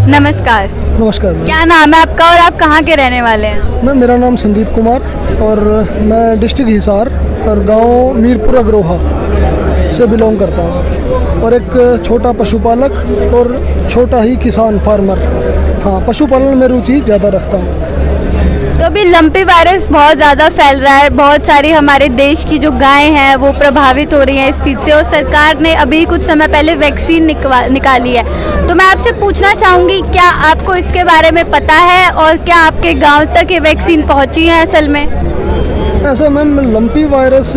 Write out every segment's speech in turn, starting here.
नमस्कार। नमस्कार मैम। क्या नाम है आपका और आप कहाँ के रहने वाले हैं? मैम मेरा नाम संदीप कुमार और मैं डिस्ट्रिक्ट हिसार और गांव मीरपुर अग्रोहा से बिलोंग करता हूं और एक छोटा पशुपालक और छोटा ही किसान फार्मर। हाँ, पशुपालन में रुचि ज़्यादा रखता हूं। तो अभी लंपी वायरस बहुत ज़्यादा फैल रहा है, बहुत सारी हमारे देश की जो गायें हैं वो प्रभावित हो रही हैं इस चीज़ से, और सरकार ने अभी कुछ समय पहले वैक्सीन निकाली है। तो मैं आपसे पूछना चाहूँगी, क्या आपको इसके बारे में पता है और क्या आपके गांव तक ये वैक्सीन पहुँची है असल में? ऐसा मैम, लंपी वायरस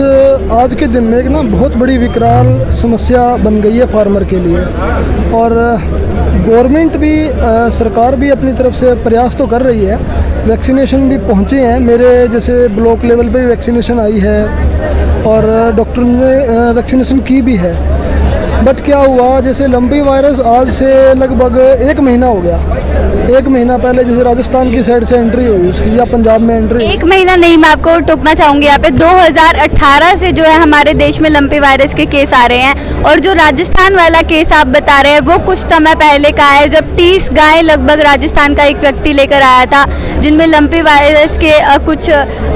आज के दिन में एक ना बहुत बड़ी विकराल समस्या बन गई है फार्मर के लिए, और गवर्नमेंट भी सरकार भी अपनी तरफ से प्रयास तो कर रही है। वैक्सीनेशन भी पहुँचे हैं, मेरे जैसे ब्लॉक लेवल पे भी वैक्सीनेशन आई है और डॉक्टर ने वैक्सीनेशन की भी है। बट क्या हुआ, जैसे लंपी वायरस आज से लगभग 1 महीना हो गया। 1 महीना पहले जैसे राजस्थान की साइड से एंट्री हुई उसकी, या पंजाब में एंट्री। 1 महीना नहीं, मैं आपको टोकना चाहूँगी यहाँ पे। 2018 से जो है हमारे देश में लंपी वायरस के केस आ रहे हैं, और जो राजस्थान वाला केस आप बता रहे हैं वो कुछ समय पहले का है, जब 30 गाय लगभग राजस्थान का एक व्यक्ति लेकर आया था, जिनमें लंपी वायरस के कुछ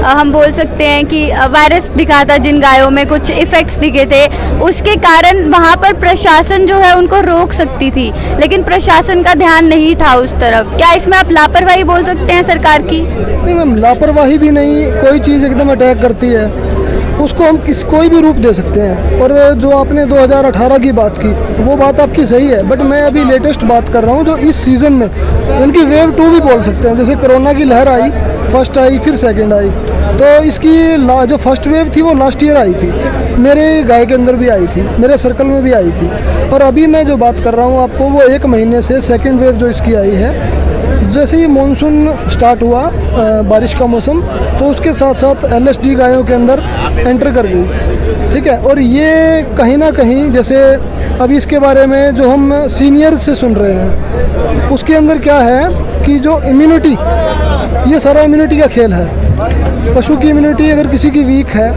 हम बोल सकते हैं कि वायरस दिखा था, जिन गायों में कुछ इफेक्ट्स दिखे थे। उसके कारण वहाँ पर प्रशासन जो है उनको रोक सकती थी, लेकिन प्रशासन का ध्यान नहीं था उस तरफ। क्या इसमें आप लापरवाही बोल सकते हैं सरकार की? नहीं मैम, लापरवाही भी नहीं, कोई चीज़ एकदम अटैक करती है उसको हम कोई भी रूप दे सकते हैं। और जो आपने 2018 की बात की वो बात आपकी सही है, बट मैं अभी लेटेस्ट बात कर रहा हूँ जो इस सीज़न में, इनकी वेव 2 भी बोल सकते हैं। जैसे कोरोना की लहर आई, फर्स्ट आई फिर सेकंड आई, तो इसकी जो फर्स्ट वेव थी वो लास्ट ईयर आई थी, मेरे गाय के अंदर भी आई थी, मेरे सर्कल में भी आई थी। और अभी मैं जो बात कर रहा हूँ आपको, वो 1 महीने से सेकेंड वेव जो इसकी आई है। जैसे ही मानसून स्टार्ट हुआ, बारिश का मौसम, तो उसके साथ साथ LSD गायों के अंदर एंटर कर गई, ठीक है। और ये कहीं ना कहीं, जैसे अभी इसके बारे में जो हम सीनियर से सुन रहे हैं, उसके अंदर क्या है कि जो इम्यूनिटी, ये सारा इम्यूनिटी का खेल है। पशु की इम्यूनिटी अगर किसी की वीक है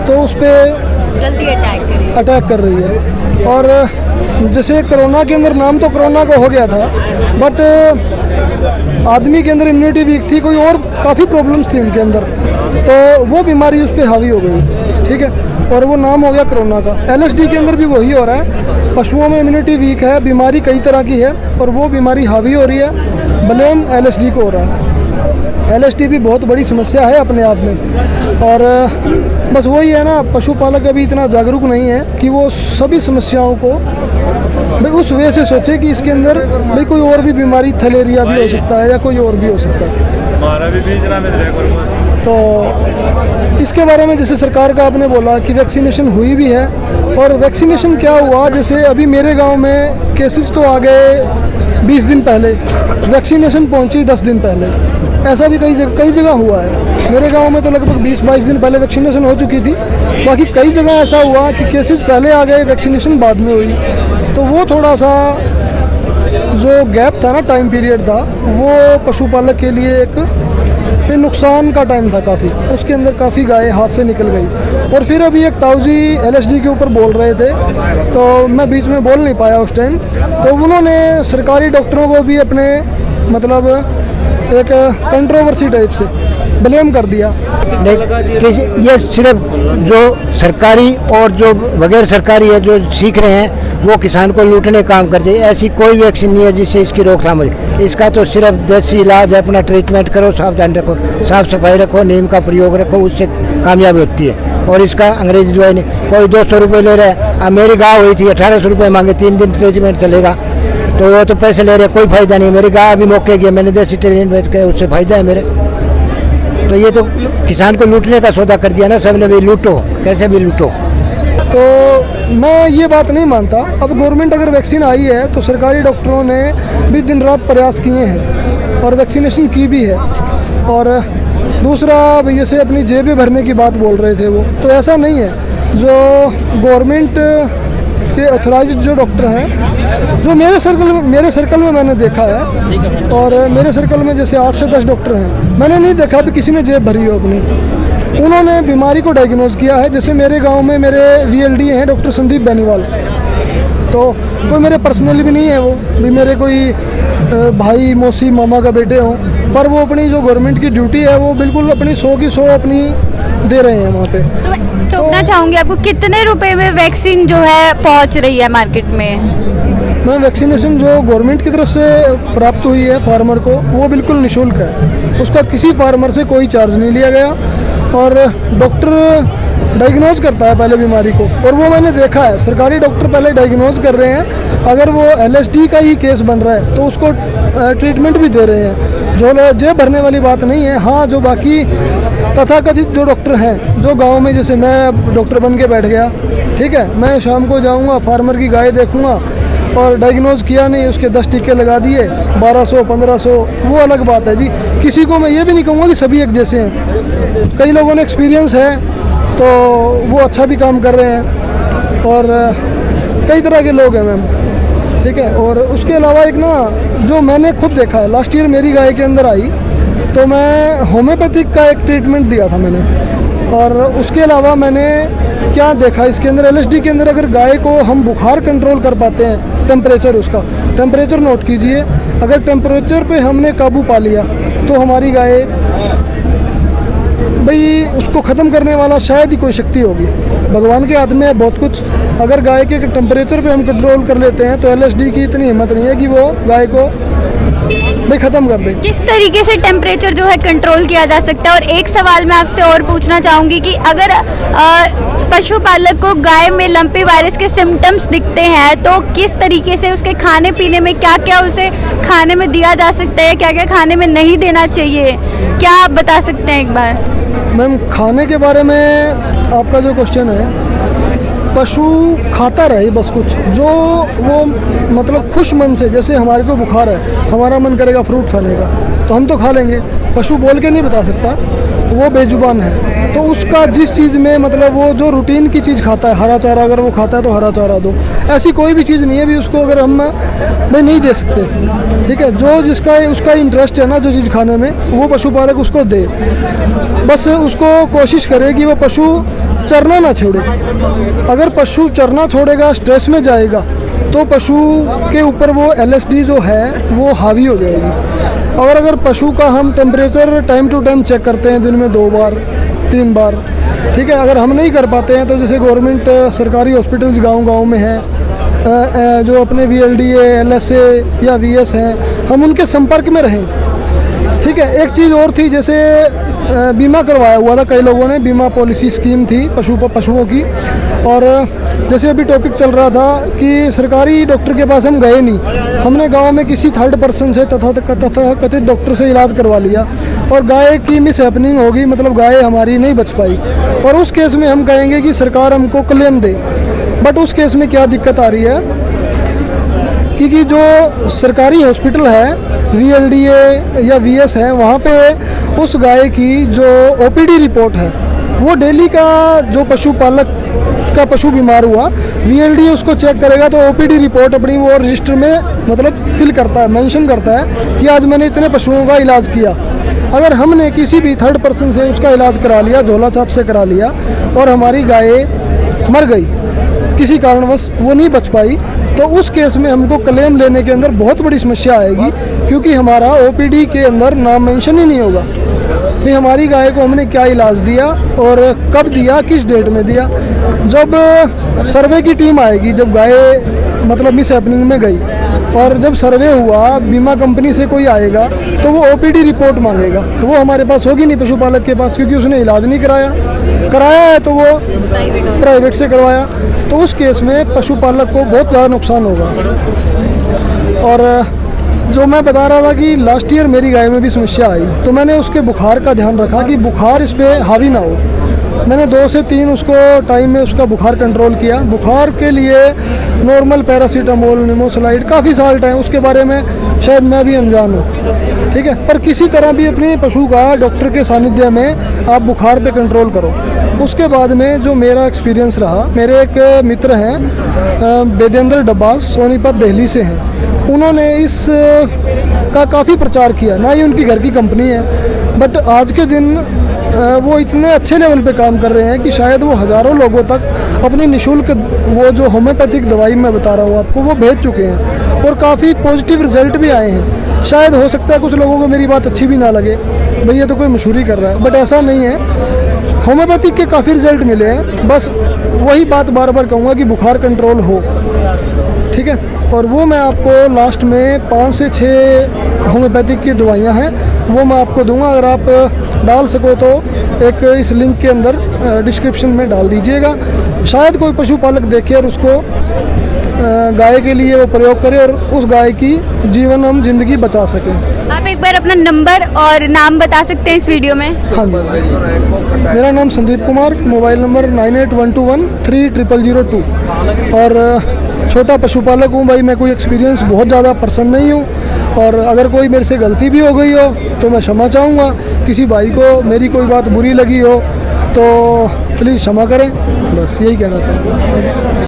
तो उस पर जल्दी अटैक कर रही है। और जैसे कोरोना के अंदर नाम तो कोरोना का हो गया था, बट आदमी के अंदर इम्यूनिटी वीक थी, कोई और काफ़ी प्रॉब्लम्स थी उनके अंदर, तो वो बीमारी उस पर हावी हो गई, ठीक है, और वो नाम हो गया कोरोना का। LSD के अंदर भी वही हो रहा है, पशुओं में इम्यूनिटी वीक है, बीमारी कई तरह की है और वो बीमारी हावी हो रही है, ब्लेम LSD को हो रहा है। LSD भी बहुत बड़ी समस्या है अपने आप में, और बस वही है ना, पशुपालक अभी इतना जागरूक नहीं है कि वो सभी समस्याओं को भाई उस वे से सोचे कि इसके अंदर भाई कोई और भी बीमारी, थलेरिया भी हो सकता है या कोई और भी हो सकता है। तो इसके बारे में जैसे सरकार का आपने बोला कि वैक्सीनेशन हुई भी है, और वैक्सीनेशन क्या हुआ, जैसे अभी मेरे गांव में केसेस तो आ गए 20 दिन पहले, वैक्सीनेशन पहुंची 10 दिन पहले। ऐसा भी कई जगह हुआ है। मेरे गांव में तो लगभग 20-22 दिन पहले वैक्सीनेशन हो चुकी थी, बाकी कई जगह ऐसा हुआ कि केसेस पहले आ गए, वैक्सीनेशन बाद में हुई। तो वो थोड़ा सा जो गैप था ना, टाइम पीरियड था, वो पशुपालक के लिए एक नुकसान का टाइम था काफ़ी। उसके अंदर काफ़ी गाय हाथ से निकल गई। और फिर अभी एक ताऊजी LSD के ऊपर बोल रहे थे, तो मैं बीच में बोल नहीं पाया उस टाइम, तो उन्होंने सरकारी डॉक्टरों को भी अपने मतलब एक कंट्रोवर्सी टाइप से ब्लेम कर दिया। कि ये सिर्फ जो सरकारी और जो बगैर सरकारी है जो सीख रहे हैं वो किसान को लूटने काम करते हैं। ऐसी कोई वैक्सीन नहीं है जिससे इसकी रोकथाम हो। इसका तो सिर्फ देसी इलाज है, अपना ट्रीटमेंट करो, सावधान रखो, साफ सफाई रखो, नीम का प्रयोग रखो, उससे कामयाबी होती है। और इसका अंग्रेजी दवाई नहीं, कोई 200 रुपये ले रहा है। अब मेरी गाय हुई थी, 1800 रुपये मांगे, 3 दिन ट्रीटमेंट चलेगा, तो वो तो पैसे ले रहे, कोई फायदा नहीं। मेरी गाय अभी मौके गई, मैंने देसी ट्रीटमेंट किया, उससे फायदा है मेरे। तो ये तो किसान को लूटने का सौदा कर दिया ना सबने, भी लूटो, कैसे भी लूटो। तो मैं ये बात नहीं मानता। अब गवर्नमेंट अगर वैक्सीन आई है तो सरकारी डॉक्टरों ने भी दिन रात प्रयास किए हैं और वैक्सीनेशन की भी है। और दूसरा, जैसे अपनी जेबें भरने की बात बोल रहे थे वो, तो ऐसा नहीं है। जो गवर्नमेंट के ऑथराइज्ड जो डॉक्टर हैं, जो मेरे सर्कल में मैंने देखा है, और मेरे सर्कल में जैसे 8 से 10 डॉक्टर हैं, मैंने नहीं देखा भी किसी ने जेब भरी हो अपनी। उन्होंने बीमारी को डायग्नोज किया है। जैसे मेरे गांव में मेरे VLD हैं डॉक्टर संदीप बेनीवाल, तो कोई मेरे पर्सनली भी नहीं है, वो भी मेरे कोई भाई मौसी मामा का बेटे हों, पर वो अपनी जो गवर्नमेंट की ड्यूटी है वो बिल्कुल अपनी 100 की 100 अपनी दे रहे हैं वहाँ पे। तो मैं टोकना चाहूँगी आपको, कितने रुपए में वैक्सीन जो है पहुँच रही है मार्केट में? मैं वैक्सीनेशन जो गवर्नमेंट की तरफ से प्राप्त हुई है फार्मर को, वो बिल्कुल निःशुल्क है। उसका किसी फार्मर से कोई चार्ज नहीं लिया गया, और डॉक्टर डायग्नोज करता है पहले बीमारी को, और वो मैंने देखा है सरकारी डॉक्टर पहले डायग्नोज कर रहे हैं। अगर वो LSD का ही केस बन रहा है तो उसको ट्रीटमेंट भी दे रहे हैं, जो जेब भरने वाली बात नहीं है। हाँ, जो बाकी तथाकथित जो डॉक्टर हैं, जो गांव में, जैसे मैं डॉक्टर बन के बैठ गया, ठीक है, मैं शाम को जाऊंगा फार्मर की गाय देखूंगा और डायग्नोज किया नहीं, उसके 10 टीके लगा दिए, 1200-1500, वो अलग बात है जी। किसी को मैं ये भी नहीं कहूँगा कि सभी एक जैसे हैं, कई लोगों ने एक्सपीरियंस है तो वो अच्छा भी काम कर रहे हैं, और कई तरह के लोग हैं मैम, ठीक है। और उसके अलावा एक ना, जो मैंने खुद देखा है, लास्ट ईयर मेरी गाय के अंदर आई तो मैं होम्योपैथिक का एक ट्रीटमेंट दिया था मैंने, और उसके अलावा मैंने क्या देखा इसके अंदर, LSD के अंदर अगर गाय को हम बुखार कंट्रोल कर पाते हैं, टेम्परेचर, उसका टेम्परेचर नोट कीजिए, अगर टेम्परेचर पे हमने काबू पा लिया तो हमारी गाय, भाई उसको ख़त्म करने वाला शायद ही कोई शक्ति होगी। भगवान के हाथ में है बहुत कुछ। अगर गाय के टेम्परेचर पे हम कंट्रोल कर लेते हैं तो LSD की इतनी हिम्मत नहीं है कि वो गाय को भाई ख़त्म कर दे। किस तरीके से टेम्परेचर जो है कंट्रोल किया जा सकता है? और एक सवाल मैं आपसे और पूछना चाहूँगी कि अगर पशुपालक को गाय में लंपी वायरस के सिम्टम्स दिखते हैं तो किस तरीके से उसके खाने पीने में क्या क्या उसे खाने में दिया जा सकता है, क्या क्या खाने में नहीं देना चाहिए, क्या आप बता सकते हैं एक बार? मैम, खाने के बारे में आपका जो क्वेश्चन है, पशु खाता रहे बस कुछ, जो वो मतलब खुश मन से, जैसे हमारे को बुखार है, हमारा मन करेगा फ्रूट खाने का तो हम तो खा लेंगे। पशु बोल के नहीं बता सकता, वो बेजुबान है, तो उसका जिस चीज़ में मतलब वो जो रूटीन की चीज़ खाता है, हरा चारा अगर वो खाता है तो हरा चारा दो। ऐसी कोई भी चीज़ नहीं है भी उसको अगर हम भाई नहीं दे सकते, ठीक है। जो जिसका उसका इंटरेस्ट है ना जो चीज़ खाने में, वो पशुपालक उसको दे। बस उसको कोशिश करे कि वो पशु चरना ना छोड़े। अगर पशु चरना छोड़ेगा, स्ट्रेस में जाएगा, तो पशु के ऊपर वो LSD जो है वो हावी हो जाएगी। और अगर पशु का हम temperature time to time check करते हैं, दिन में 2 बार 3 बार, ठीक है, अगर हम नहीं कर पाते हैं तो जैसे गवर्नमेंट सरकारी हॉस्पिटल्स गांव-गांव में हैं, जो अपने VLDA, LSA या VS हैं, हम उनके संपर्क में रहें, ठीक है। एक चीज़ और थी, जैसे बीमा करवाया हुआ था कई लोगों ने, बीमा पॉलिसी स्कीम थी पशुओं की, और जैसे अभी टॉपिक चल रहा था कि सरकारी डॉक्टर के पास हम गए नहीं, हमने गांव में किसी थर्ड पर्सन से तथाकथित डॉक्टर से इलाज करवा लिया, और गाय की मिस हैपनिंग होगी, मतलब गाय हमारी नहीं बच पाई, और उस केस में हम कहेंगे कि सरकार हमको क्लेम दे। बट उस केस में क्या दिक्कत आ रही है, क्योंकि जो सरकारी हॉस्पिटल है, VLDA या VS है, वहाँ पे उस गाय की जो OPD रिपोर्ट है, वो डेली का जो पशुपालक का पशु बीमार हुआ, VLDA उसको चेक करेगा तो OPD रिपोर्ट अपनी वो रजिस्टर में मतलब फिल करता है, मेंशन करता है कि आज मैंने इतने पशुओं का इलाज किया। अगर हमने किसी भी थर्ड पर्सन से उसका इलाज करा लिया, झोला छाप से करा लिया, और हमारी गाय मर गई, किसी कारणवश वो नहीं बच पाई, तो उस केस में हमको क्लेम लेने के अंदर बहुत बड़ी समस्या आएगी, क्योंकि हमारा OPD के अंदर नाम मेंशन ही नहीं होगा कि हमारी गाय को हमने क्या इलाज दिया और कब दिया, किस डेट में दिया। जब सर्वे की टीम आएगी, जब गाय मतलब मिस हैपनिंग में गई, और जब सर्वे हुआ, बीमा कंपनी से कोई आएगा तो वो OPD रिपोर्ट मांगेगा, तो वो हमारे पास होगी नहीं पशुपालक के पास, क्योंकि उसने इलाज नहीं कराया है तो वो प्राइवेट से करवाया, तो उस केस में पशुपालक को बहुत ज़्यादा नुकसान होगा। और जो मैं बता रहा था कि लास्ट ईयर मेरी गाय में भी समस्या आई, तो मैंने उसके बुखार का ध्यान रखा कि बुखार इस पर हावी ना हो। मैंने 2 से 3 उसको टाइम में उसका बुखार कंट्रोल किया। बुखार के लिए नॉर्मल पैरासीटामोल, निमोसलाइड, काफ़ी साल्ट हैं, उसके बारे में शायद मैं भी अनजान हूँ, ठीक है। पर किसी तरह भी अपने पशु का डॉक्टर के सानिध्य में आप बुखार पे कंट्रोल करो। उसके बाद में जो मेरा एक्सपीरियंस रहा, मेरे एक मित्र हैं वेदेंद्र डब्बास, सोनीपत दिल्ली से हैं, उन्होंने इस का काफ़ी प्रचार किया। ना ही उनकी घर की कंपनी है, बट आज के दिन वो इतने अच्छे लेवल पे काम कर रहे हैं कि शायद वो हज़ारों लोगों तक अपनी निःशुल्क वो जो होम्योपैथिक दवाई मैं बता रहा हूँ आपको, वो भेज चुके हैं, और काफ़ी पॉजिटिव रिजल्ट भी आए हैं। शायद हो सकता है कुछ लोगों को मेरी बात अच्छी भी ना लगे, भाई ये तो कोई मशहूरी कर रहा है, बट ऐसा नहीं है। होम्योपैथिक के काफ़ी रिजल्ट मिले हैं, बस वही बात बार बार कहूँगा कि बुखार कंट्रोल हो, ठीक है। और वो मैं आपको लास्ट में 5 से 6 होम्योपैथिक की दवाइयाँ हैं, वो मैं आपको दूंगा। अगर आप डाल सको तो एक इस लिंक के अंदर डिस्क्रिप्शन में डाल दीजिएगा। शायद कोई पशुपालक देखे और उसको गाय के लिए वो प्रयोग करे और उस गाय की जीवन हम जिंदगी बचा सकें। आप एक बार अपना नंबर और नाम बता सकते हैं इस वीडियो में? हाँ जी, मेरा नाम संदीप कुमार, मोबाइल नंबर 9812130002। और छोटा पशुपालक हूँ भाई, मैं कोई एक्सपीरियंस बहुत ज़्यादा पर्सन नहीं हूँ। और अगर कोई मेरे से गलती भी हो गई हो तो मैं क्षमा चाहूँगा। किसी भाई को मेरी कोई बात बुरी लगी हो तो प्लीज़ क्षमा करें, बस यही कहना चाहूँगा।